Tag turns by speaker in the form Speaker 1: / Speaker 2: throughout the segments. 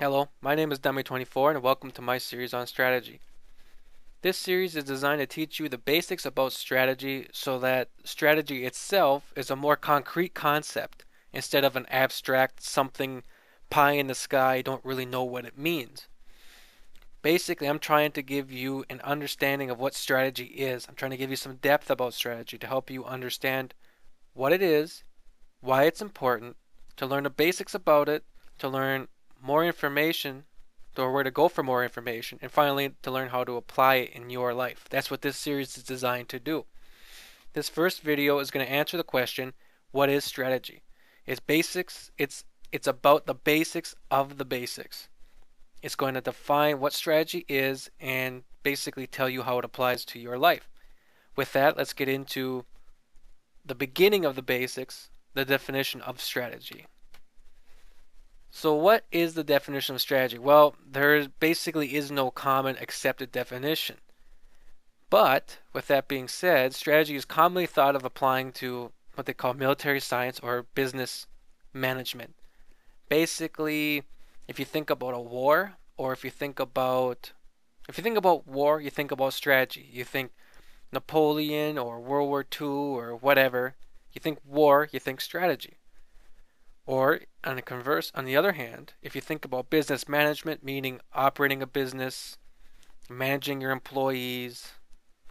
Speaker 1: Hello, my name is Dummy24 and welcome to my series on strategy. This series is designed to teach you the basics about strategy so that strategy itself is a more concrete concept instead of an abstract something pie in the sky, don't really know what it means. Basically, I'm trying to give you an understanding of what strategy is. I'm trying to give you some depth about strategy to help you understand what it is, why it's important, to learn the basics about it, to learn more information, or where to go for more information, and finally to learn how to apply it in your life. That's what this series is designed to do. This first video is going to answer the question, what is strategy? It's basics, it's about the basics of the basics. It's going to define what strategy is and basically tell you how it applies to your life. With that, let's get into the beginning of the basics, the definition of strategy. So what is the definition of strategy? Well, there basically is no common accepted definition. But with that being said, strategy is commonly thought of applying to what they call military science or business management. Basically, if you think about a war, or if you think about war, you think about strategy. You think Napoleon or World War II or whatever. You think war, you think strategy. Or on the other hand, if you think about business management, meaning operating a business, managing your employees,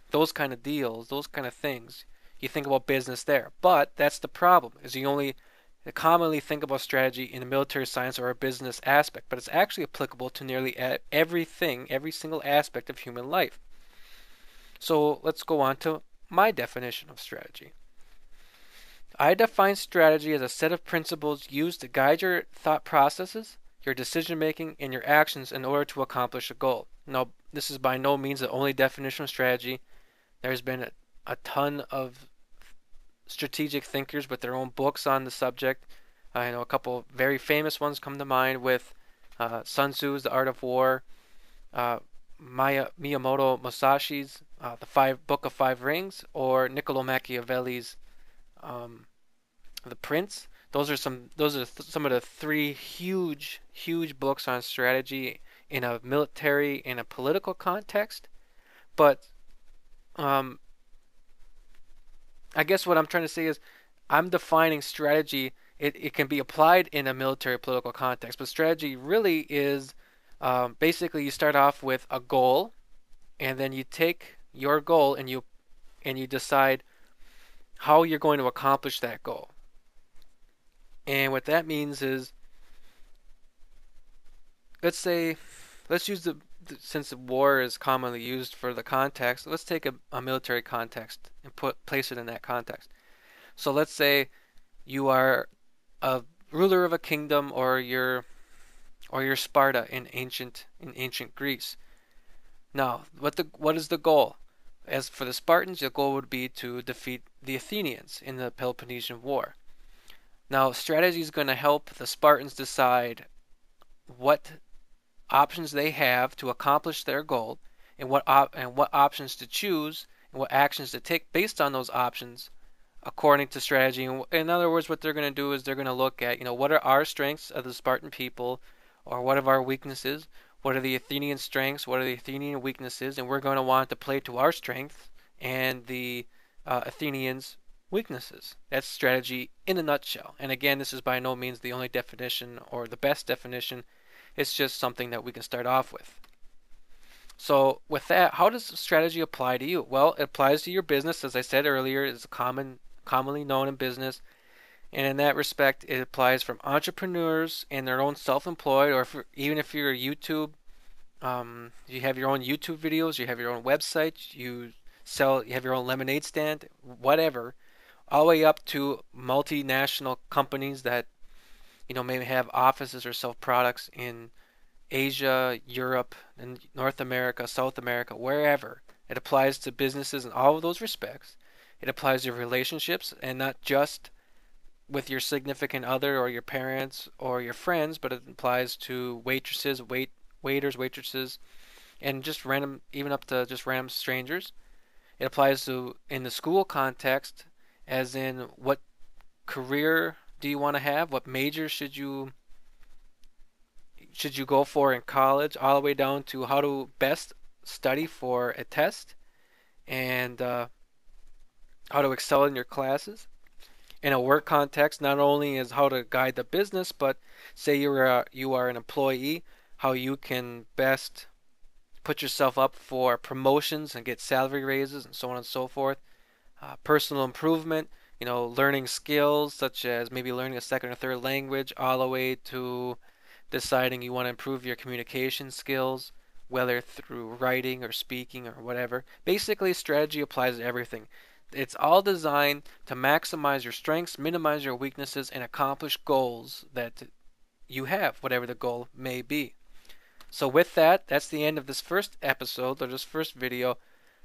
Speaker 1: those kind of deals, those kind of things, you think about business there. But that's the problem, is you only commonly think about strategy in a military science or a business aspect, but it's actually applicable to nearly everything, every single aspect of human life. So let's go on to my definition of strategy. I define strategy as a set of principles used to guide your thought processes, your decision making, and your actions in order to accomplish a goal. Now, this is by no means the only definition of strategy. There's been a ton of strategic thinkers with their own books on the subject. I know a couple very famous ones come to mind with Sun Tzu's The Art of War, Miyamoto Musashi's The Book of Five Rings, or Niccolo Machiavelli's um, The Prince. Those are some of the three huge books on strategy in a military and a political context. But um, I guess what I'm trying to say is I'm defining strategy. It can be applied in a military political context, but strategy really is basically you start off with a goal, and then you take your goal and you decide how you're going to accomplish that goal. And what that means is, let's say, let's use since war is commonly used for the context, let's take a military context and place it in that context. So let's say you are a ruler of a kingdom, or you're Sparta in ancient Greece. Now, what is the goal? As for the Spartans, the goal would be to defeat the Athenians in the Peloponnesian War. Now, strategy is going to help the Spartans decide what options they have to accomplish their goal, and what options to choose, and what actions to take based on those options according to strategy. In other words, what they're going to do is they're going to look at, what are our strengths of the Spartan people, or what are our weaknesses, what are the Athenian strengths, what are the Athenian weaknesses, and we're going to want to play to our strengths and the Athenians' weaknesses. That's strategy in a nutshell. And again, this is by no means the only definition or the best definition. It's just something that we can start off with. So with that, how does strategy apply to you? Well, it applies to your business, as I said earlier, is commonly known in business. And in that respect, it applies from entrepreneurs and their own self-employed, or even if you're a YouTube, you have your own YouTube videos, you have your own website, you have your own lemonade stand, whatever, all the way up to multinational companies that maybe have offices or sell products in Asia, Europe, and North America, South America, wherever. It applies to businesses in all of those respects. It applies to relationships, and not just with your significant other or your parents or your friends, but it applies to waitresses, waiters, waitresses, and just random, even up to just random strangers. It applies to in the school context, as in what career do you want to have? What major should you should you go for in college, all the way down to how to best study for a test and how to excel in your classes. In a work context, not only is how to guide the business, but say you are an employee, how you can best put yourself up for promotions and get salary raises and so on and so forth. Personal improvement, learning skills such as maybe learning a second or third language, all the way to deciding you want to improve your communication skills, whether through writing or speaking or whatever. Basically, strategy applies to everything. It's all designed to maximize your strengths, minimize your weaknesses, and accomplish goals that you have, whatever the goal may be. So with that, that's the end of this first episode, or this first video.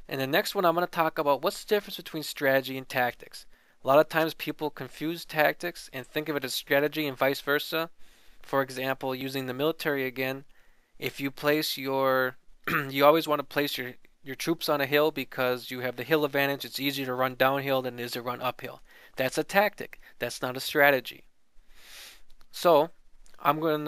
Speaker 1: And the next one, I'm going to talk about what's the difference between strategy and tactics. A lot of times people confuse tactics and think of it as strategy and vice versa. For example, using the military again, if you place your, you always want to place your troops on a hill because you have the hill advantage. It's easier to run downhill than it is to run uphill. That's a tactic. That's not a strategy. So I'm going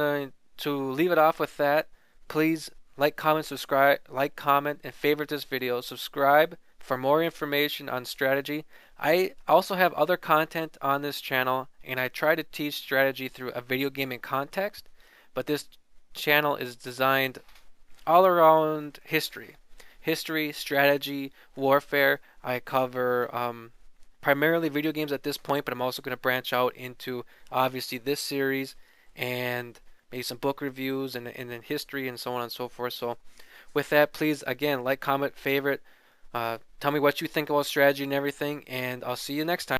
Speaker 1: to leave it off with that. Please like, comment, subscribe, like, comment, and favorite this video. Subscribe for more information on strategy. I also have other content on this channel, and I try to teach strategy through a video gaming context, but this channel is designed all around history. History, strategy, warfare. I cover primarily video games at this point, but I'm also going to branch out into obviously this series and maybe some book reviews and then history and so on and so forth. So with that, please, again, like, comment, favorite. Tell me what you think about strategy and everything, and I'll see you next time.